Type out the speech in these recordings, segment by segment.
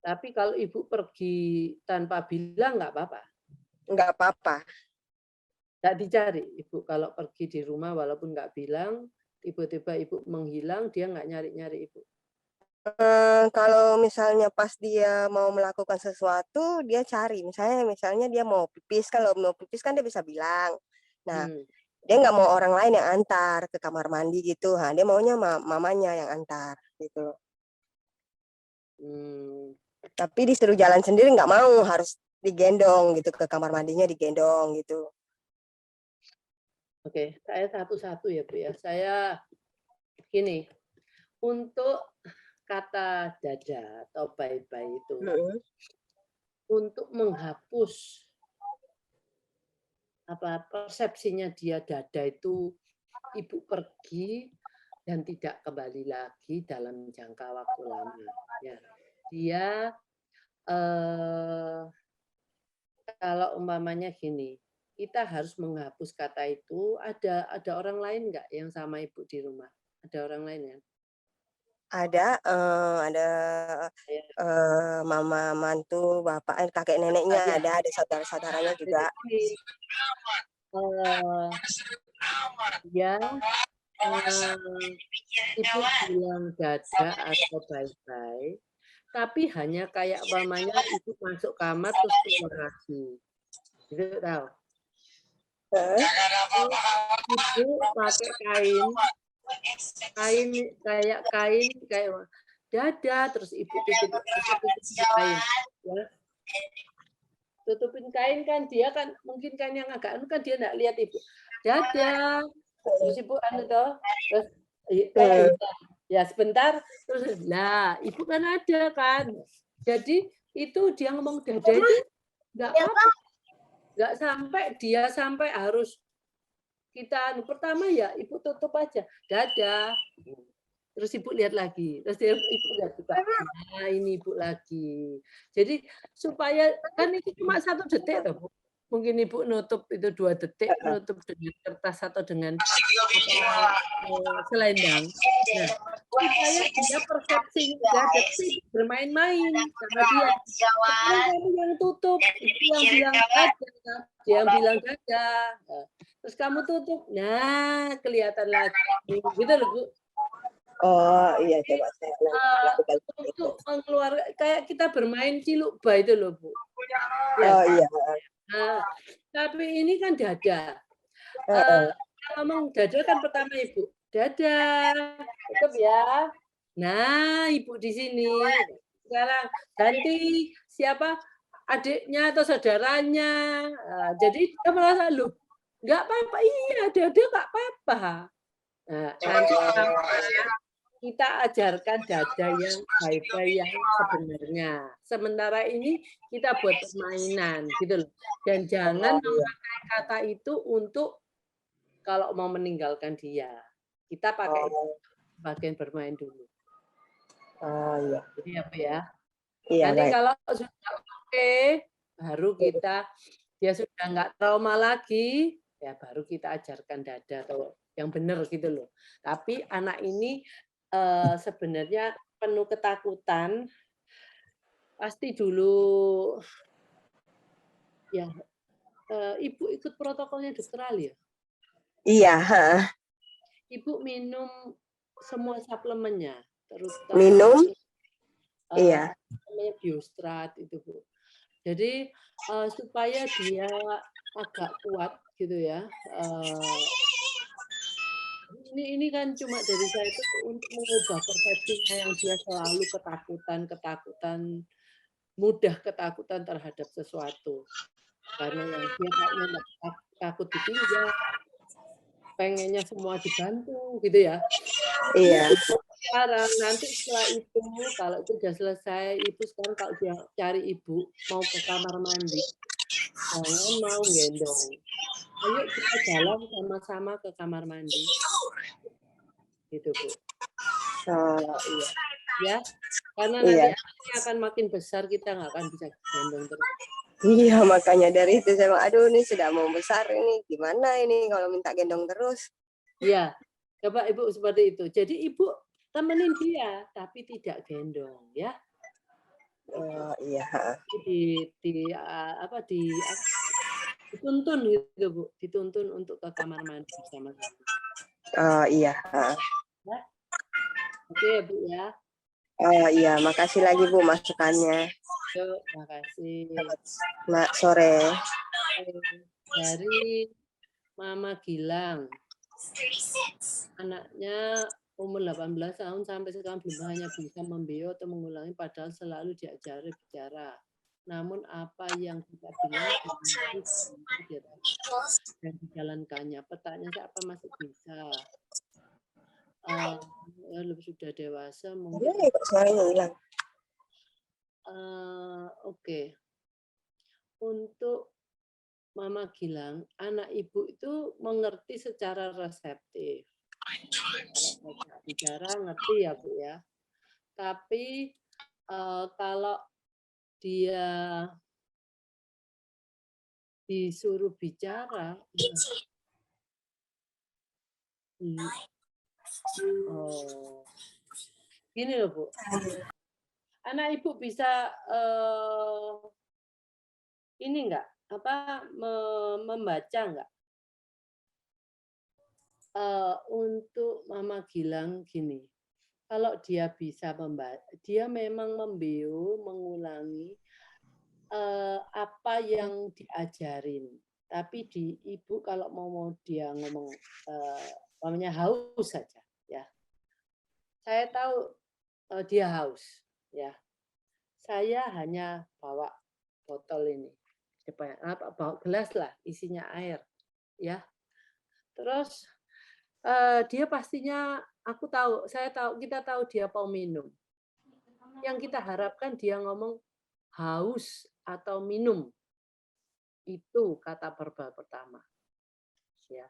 Tapi kalau ibu pergi tanpa bilang nggak apa-apa. Nggak apa-apa. Nggak dicari ibu kalau pergi di rumah walaupun nggak bilang, tiba-tiba ibu menghilang, dia nggak nyari-nyari ibu. Kalau misalnya pas dia mau melakukan sesuatu, dia cari. Misalnya dia mau pipis, kalau mau pipis kan dia bisa bilang. Nah, dia nggak mau orang lain yang antar ke kamar mandi gitu. Dia maunya mamanya yang antar gitu. Tapi disuruh jalan sendiri nggak mau, harus digendong gitu ke kamar mandinya, digendong gitu. Oke, saya satu-satu ya Bu ya. Saya gini, untuk kata dada atau bye-bye itu, untuk menghapus persepsinya dia dada itu ibu pergi dan tidak kembali lagi dalam jangka waktu lama. Ya. Dia kalau umpamanya gini, kita harus menghapus kata itu. Ada orang lain nggak yang sama ibu di rumah? Ada orang lain ya? Ada mama, mantu, bapak, kakek neneknya ada saudara-saudaranya juga. Ya, ibu bilang dada atau bye-bye, tapi hanya kayak umpamanya ibu masuk kamar terus keluar lagi. Gitu tahu? Ibu pakai kain kayak dada, terus ibu tutupin kain, ya. Tutupin kain kan dia kan mungkin kan yang agak kan dia nggak lihat ibu. Dada, terus ibu toh, terus kayak ya sebentar, terus nah ibu kan ada kan. Jadi itu dia ngomong dada itu nggak apa-apa. Nggak sampai harus kita pertama ya ibu tutup aja, dada. Terus ibu lihat lagi, terus ibu lihat juga, nah ini ibu lagi. Jadi supaya kan itu cuma 1 detik loh Bu. Mungkin ibu nutup itu 2 detik, nutup dengan kertas atau dengan selendang. Nah, supaya dia persepsinya nggak ada bermain-main sama dia. Sekarang kamu yang tutup, itu yang bilang dada, dia yang bilang dada. Terus kamu tutup, nah kelihatan lagi, gitu loh Bu. Oh iya, coba saya lakukan untuk mengeluarkan kayak kita bermain cilukba itu loh Bu. Oh iya. Nah, tapi ini kan dada. Ngomong dada kan pertama Ibu, dada, tutup ya. Nah, Ibu di sini. Sekarang ganti siapa adiknya atau saudaranya. Jadi dia merasa loh, nggak apa-apa, iya dada nggak apa-apa. Nah, nanti kita ajarkan dada yang bye-bye yang sebenarnya. Sementara ini kita buat permainan gitu loh. Dan jangan memakai kata itu untuk kalau mau meninggalkan dia. Kita pakai bagian bermain dulu. Oh iya. Jadi apa ya? Iya, Nanti baik. kalau sudah oke, baru kita dia sudah nggak trauma lagi, ya baru kita ajarkan dada atau yang benar gitu loh. Tapi anak ini sebenarnya penuh ketakutan. Pasti dulu ya Ibu ikut protokolnya Dokter Ali ya? Iya, Ibu minum semua suplemennya, terutama minum? Iya. namanya Biostrat itu Bu. Jadi supaya dia agak kuat gitu ya. Ini kan cuma dari saya itu untuk mengubah persepsinya yang dia selalu ketakutan, mudah ketakutan terhadap sesuatu. Karena yang dia kayaknya takut ditinggal, pengennya semua dibantu gitu ya. Iya. Sekarang nanti setelah itu kalau itu sudah selesai, Ibu sekarang kalau dia cari Ibu mau ke kamar mandi, jangan mau gendong. Ayo kita jalan sama-sama ke kamar mandi. Gitu, Bu. Oh iya. Ya, karena nanti anaknya akan makin besar, kita nggak akan bisa gendong terus. Iya, makanya dari itu saya bilang, aduh ini sudah mau besar ini, gimana ini kalau minta gendong terus? Iya, coba Ibu seperti itu. Jadi Ibu temenin dia, tapi tidak gendong, ya. Iya. Dituntun gitu Bu, dituntun untuk ke kamar mandi bersama-sama. Iya. Ya. Oke ya Bu ya. Iya, makasih lagi Bu masukannya. Yuk, makasih. Selamat sore. Dari Mama Gilang. Anaknya umur 18 tahun sampai sekarang belum hanya bisa membeo atau mengulangi padahal selalu diajari bicara. Namun apa yang kita bilang dan dijalankannya. Pertanyaan saya apa masih bisa? Lebih sudah dewasa mungkin. Suaranya hilang. Oke. Untuk Mama Gilang, anak ibu itu mengerti secara reseptif. Kalau bicara ngerti ya Bu ya. Tapi kalau dia disuruh bicara, gini loh Bu, anak ibu bisa ini enggak membaca enggak? Untuk Mama Gilang gini, kalau dia bisa membaca, dia memang membeo, mengulangi apa yang diajarin. Tapi di ibu kalau mau dia ngomong namanya haus saja ya. Saya tahu dia haus ya. Saya hanya bawa botol ini. Bawa gelas lah isinya air ya. Terus dia pastinya kita tahu dia mau minum. Yang kita harapkan dia ngomong haus atau minum. Itu kata verbal pertama. Ya.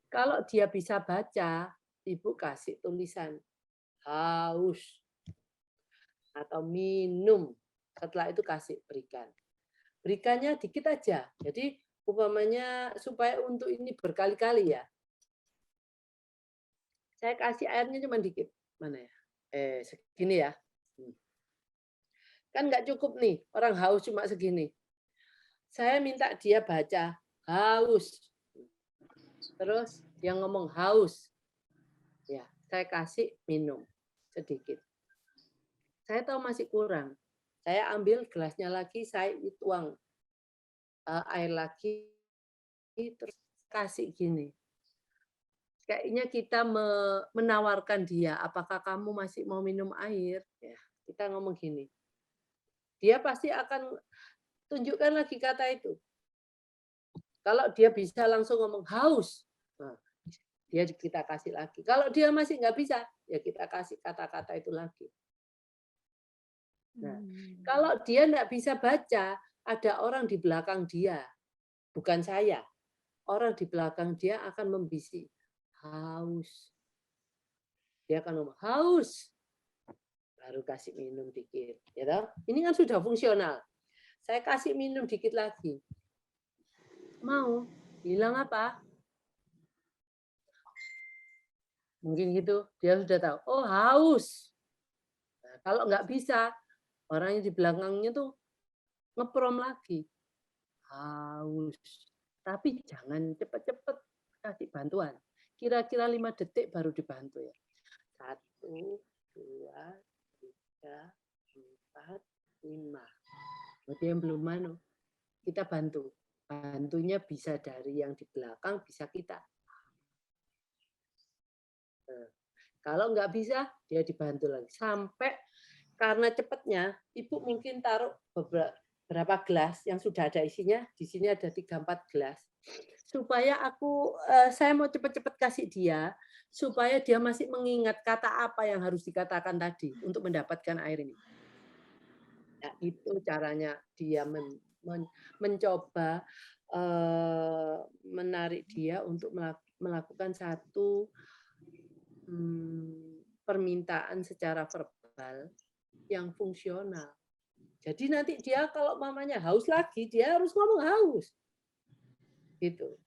Kalau dia bisa baca, Ibu kasih tulisan haus atau minum. Setelah itu kasih berikan. Berikannya dikit aja. Jadi umpamanya supaya untuk ini berkali-kali ya. Saya kasih airnya cuma dikit. Mana ya? Segini ya. Kan nggak cukup nih, orang haus cuma segini. Saya minta dia baca haus. Terus dia ngomong haus. Ya, saya kasih minum sedikit. Saya tahu masih kurang. Saya ambil gelasnya lagi, saya tuang air lagi, terus kasih gini. Kayaknya kita menawarkan dia, apakah kamu masih mau minum air? Ya, kita ngomong gini. Dia pasti akan tunjukkan lagi kata itu. Kalau dia bisa langsung ngomong haus, nah, dia kita kasih lagi. Kalau dia masih nggak bisa, ya kita kasih kata-kata itu lagi. Nah, kalau dia nggak bisa baca, ada orang di belakang dia, bukan saya. Orang di belakang dia akan membisik, haus. Dia akan ngomong haus, baru kasih minum dikit. Ya toh? Ini kan sudah fungsional. Saya kasih minum dikit lagi. Mau? Bilang apa? Mungkin gitu. Dia sudah tahu. Oh, haus. Nah, kalau nggak bisa, orang yang di belakangnya tuh ngeprom lagi. Haus. Tapi jangan cepat-cepat kasih bantuan. Kira-kira 5 detik baru dibantu ya. 1, 2, 3, 4, 5. Berarti yang belum manu. Kita bantu. Bantunya bisa dari yang di belakang, bisa kita. Nah, kalau nggak bisa, dia dibantu lagi. Sampai karena cepatnya, Ibu mungkin taruh beberapa gelas yang sudah ada isinya. Di sini ada 3-4 gelas. Supaya saya mau cepat-cepat kasih dia, supaya dia masih mengingat kata apa yang harus dikatakan tadi untuk mendapatkan air ini. Ya, itu caranya dia mencoba menarik dia untuk melakukan satu permintaan secara verbal yang fungsional. Jadi nanti dia kalau mamanya haus lagi, dia harus ngomong haus. Gitu.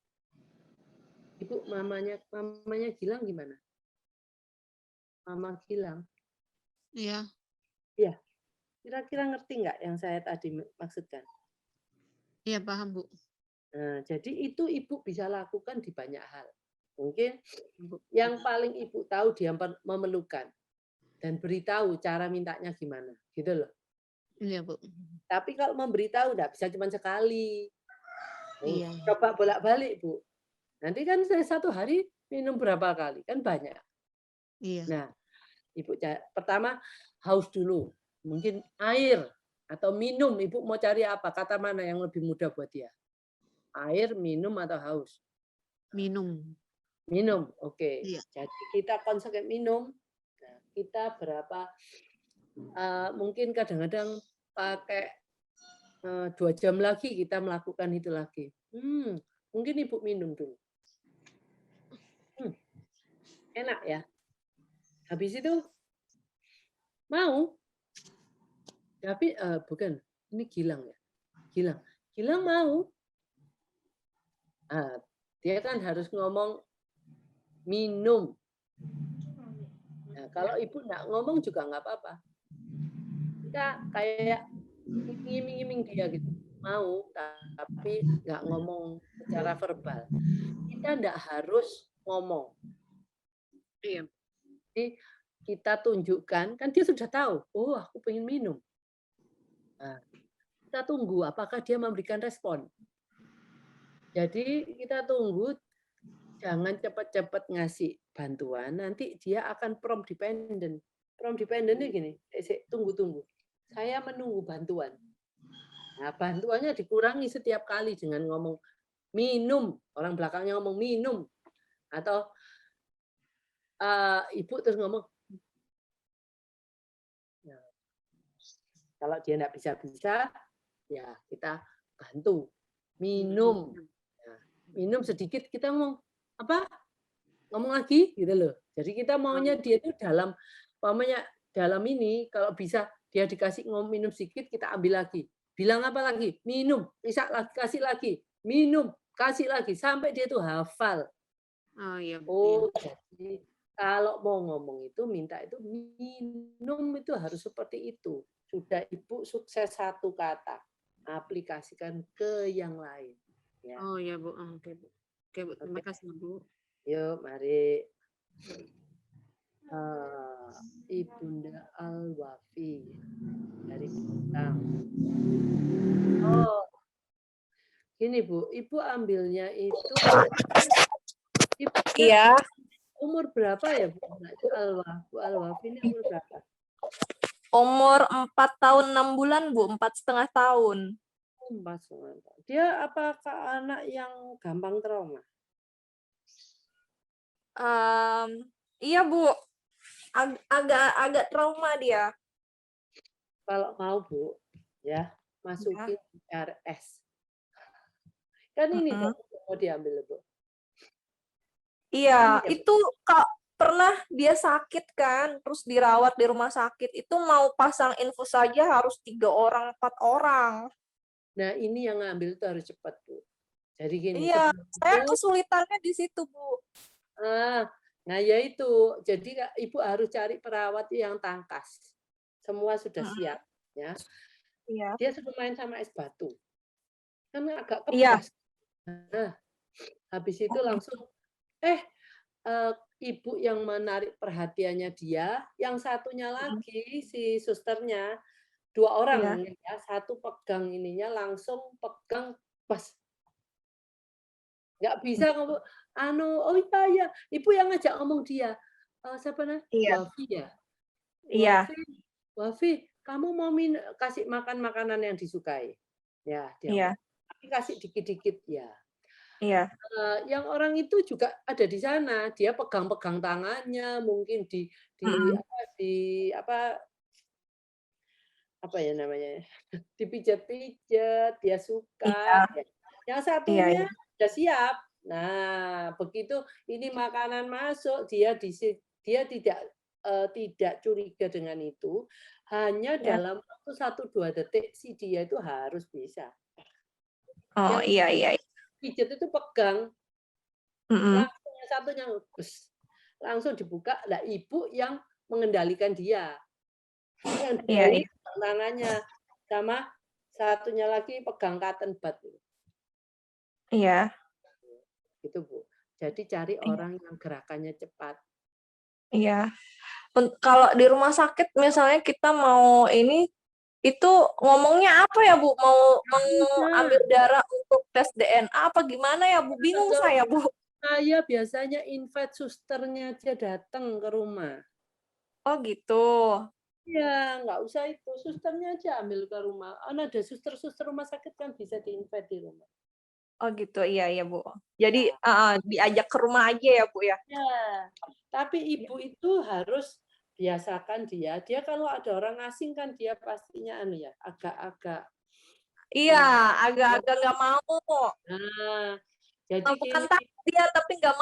Ibu mamanya Gilang gimana? Mama Gilang. Iya. Iya. Kira-kira ngerti nggak yang saya tadi maksudkan? Iya, paham, Bu. Nah, jadi itu Ibu bisa lakukan di banyak hal. Mungkin yang paling Ibu tahu dia memerlukan dan beritahu cara mintanya gimana, gitu loh. Iya, Bu. Tapi kalau memberitahu enggak bisa cuma sekali. Iya. Coba bolak-balik, Bu. Nanti kan saya 1 hari minum berapa kali? Kan banyak. Iya. Nah, Ibu pertama haus dulu. Mungkin air atau minum. Ibu mau cari apa? Kata mana yang lebih mudah buat dia? Air, minum, atau haus? Minum. Minum, oke. Iya. Jadi kita konsep minum. Nah, kita berapa? Mungkin kadang-kadang pakai 2 jam lagi kita melakukan itu lagi. Mungkin Ibu minum dulu. Enak ya. Habis itu mau. Tapi bukan, ini Gilang ya. Gilang mau. Dia kan harus ngomong minum. Nah, kalau Ibu enggak ngomong juga enggak apa-apa. Kita kayak ngiming-ngiming dia gitu. Mau, tapi enggak ngomong secara verbal. Kita enggak harus ngomong. Iya. Jadi kita tunjukkan, kan dia sudah tahu, oh aku pengen minum. Nah, kita tunggu apakah dia memberikan respon. Jadi kita tunggu, jangan cepat-cepat ngasih bantuan, nanti dia akan prompt dependent. Prompt dependent-nya gini, tunggu. Saya menunggu bantuan. Nah, bantuannya dikurangi setiap kali dengan ngomong minum. Orang belakangnya ngomong minum. Atau Ibu terus ngomong. Nah, kalau dia enggak bisa, ya kita bantu. Minum. Nah, minum sedikit, kita ngomong, apa? Ngomong lagi, gitu loh. Jadi kita maunya dia itu dalam ini, kalau bisa dia dikasih ngomong minum sedikit, kita ambil lagi. Bilang apa lagi? Minum. Bisa kasih lagi. Minum. Kasih lagi. Sampai dia itu hafal. Oh iya. Oh, jadi kalau mau ngomong itu, minta itu minum itu harus seperti itu. Sudah Ibu sukses 1 kata. Aplikasikan ke yang lain. Ya. Oh iya, Bu. Oke, Bu. Oke, Bu. Terima kasih, Bu. Yuk, mari. Ibunda Al-Wafi dari Bintang. Oh, gini Bu, Ibu ambilnya itu. Iya. Umur berapa ya Bu? Al-Wafi ini umur berapa? Umur 4 tahun 6 bulan, Bu. 4,5 tahun. 4,5 tahun. Dia apakah anak yang gampang trauma? Iya, Bu. Agak trauma dia. Kalau mau Bu, ya masukin RS. Kan ini mau diambil Bu. Iya, itu pernah dia sakit kan, terus dirawat di rumah sakit. Itu mau pasang infus saja harus 3 orang, 4 orang. Nah, ini yang ngambil itu harus cepat, Bu. Jadi gini. Iya, saya kesulitannya di situ, Bu. Nah ya itu. Jadi Ibu harus cari perawat yang tangkas. Semua sudah siap, ya. Iya. Dia sudah main sama es batu. Kan agak Iya. kebas. Nah, habis itu langsung Ibu yang menarik perhatiannya dia, yang satunya lagi si susternya, 2 orang ya, 1 pegang ininya, langsung pegang pas. Nggak bisa ngomong, oh iya, Ibu yang ngajak ngomong dia. Siapa namanya? Wafi ya? Iya. Wafi, kamu mau kasih makan makanan yang disukai? Ya, dia tapi kasih dikit-dikit ya. Iya. Yang orang itu juga ada di sana, dia pegang-pegang tangannya, mungkin apa ya namanya, dipijat-pijat, dia suka. Iya. Yang satunya sudah siap. Nah, begitu ini makanan masuk, dia tidak curiga dengan itu, hanya dalam waktu 1-2 detik si dia itu harus bisa. Oh, iya. Pijat itu pegang, langsung yang satunya langsung dibuka, lah Ibu yang mengendalikan dia. Yang Iya, dari iya. tangannya, sama satunya lagi pegang cotton bud. Iya. Gitu, Bu. Jadi cari Iya. orang yang gerakannya cepat. Iya. Kalau di rumah sakit misalnya kita mau ini, itu ngomongnya apa ya, Bu? Mau ambil darah untuk tes DNA apa gimana ya, Bu? Bingung saya, Bu. Saya biasanya invite susternya aja datang ke rumah. Oh gitu. Ya, nggak usah itu. Susternya aja ambil ke rumah. Ada suster-suster rumah sakit kan bisa di-invite di rumah. Oh gitu, iya iya Bu. Jadi diajak ke rumah aja ya Bu ya? Ya, tapi ibu itu harus biasakan dia. Dia kalau ada orang asing kan dia pastinya ya, agak-agak. Iya, agak-agak nggak mau. Nah, jadi Bukan gini. takut dia, tapi nggak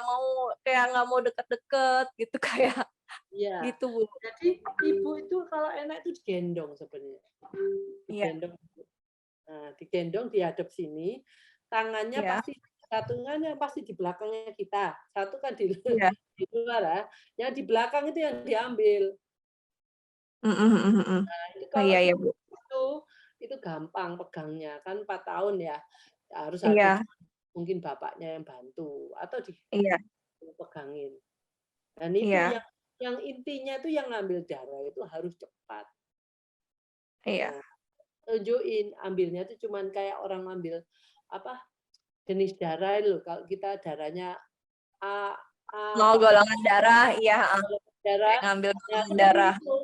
mau kayak nggak mau deket-deket gitu kayak. Iya. Gitu Bu. Jadi ibu itu kalau enak itu digendong sebenarnya. Digendong. Nah, digendong dihadap sini, tangannya pasti satunya pasti di belakangnya kita, satu kan di luar ya, yang di belakang itu yang diambil. Nah, itu kalau Iya ya Bu. itu gampang pegangnya kan 4 tahun ya, harus Iya. ada mungkin bapaknya yang bantu atau Iya. dipegangin. Dan itu Iya. yang intinya itu yang ngambil darah itu harus cepat. Iya. Nah, tunjukin ambilnya itu cuman kayak orang ngambil apa jenis darah loh. Kalau kita darahnya A, Mau golongan darah, iya. darah, Ngambil ya golongan darah. itu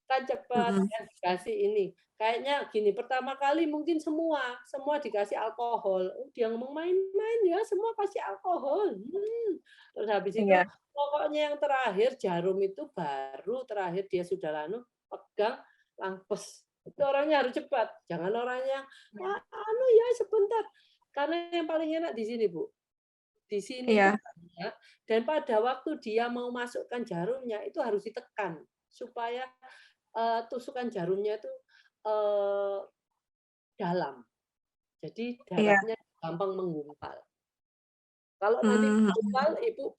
kan cepat kan dikasih ini. Kayaknya gini, pertama kali mungkin semua dikasih alkohol. Dia ngomong main-main ya, semua kasih alkohol. Terus habis itu pokoknya yang terakhir jarum itu baru terakhir dia sudah pegang langsung. Itu orangnya harus cepat. Jangan orangnya ya sebentar. Karena yang paling enak di sini, Bu. Di sini itu banyak, dan pada waktu dia mau masukkan jarumnya itu harus ditekan supaya tusukan jarumnya itu dalam. Jadi darahnya gampang menggumpal. Kalau nanti menggumpal, ibu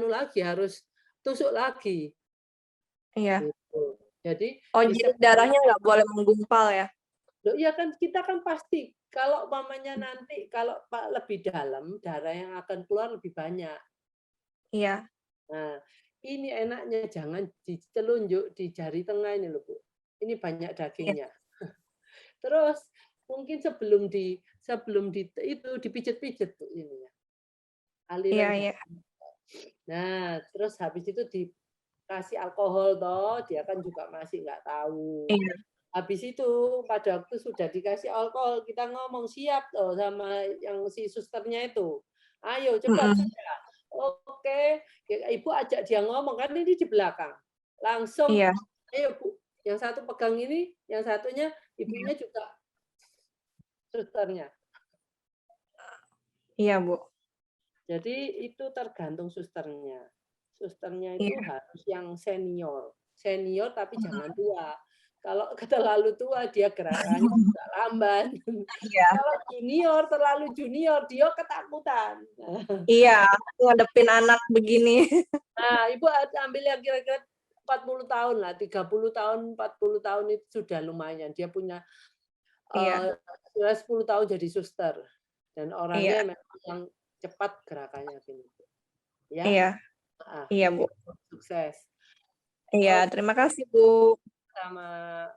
lagi harus tusuk lagi. Iya. Gitu. Jadi jadi darahnya nggak boleh menggumpal ya? Loh, iya kan kita kan pasti kalau umpamanya nanti kalau lebih dalam darah yang akan keluar lebih banyak. Iya. Nah, ini enaknya jangan ditelunjuk di jari tengah ini loh, Bu. Ini banyak dagingnya. Terus mungkin sebelum itu dipijit-pijit Bu ini ya. Aliran. Nah, terus habis itu dikasih alkohol toh, dia kan juga masih nggak tahu. Habis itu pada waktu sudah dikasih alkohol, kita ngomong siap toh sama yang si susternya itu. Ayo cepat sudah. Oke, ibu ajak dia ngomong kan ini di belakang. Langsung, ayo Bu, yang satu pegang ini, yang satunya ibunya juga susternya. Iya Bu. Jadi itu tergantung susternya. Susternya itu harus yang senior tapi jangan tua. Kalau terlalu tua dia gerakannya juga lamban. Kalau terlalu junior dia ketakutan. Iya, ngadepin anak begini. Nah, ibu ambil yang kira-kira 40 tahun lah, 30 tahun, 40 tahun itu sudah lumayan. Dia punya 10 tahun jadi suster dan orangnya memang yang cepat gerakannya gini. Ya. Iya. Iya, Bu. Sukses. Iya, terima kasih, Bu. Sama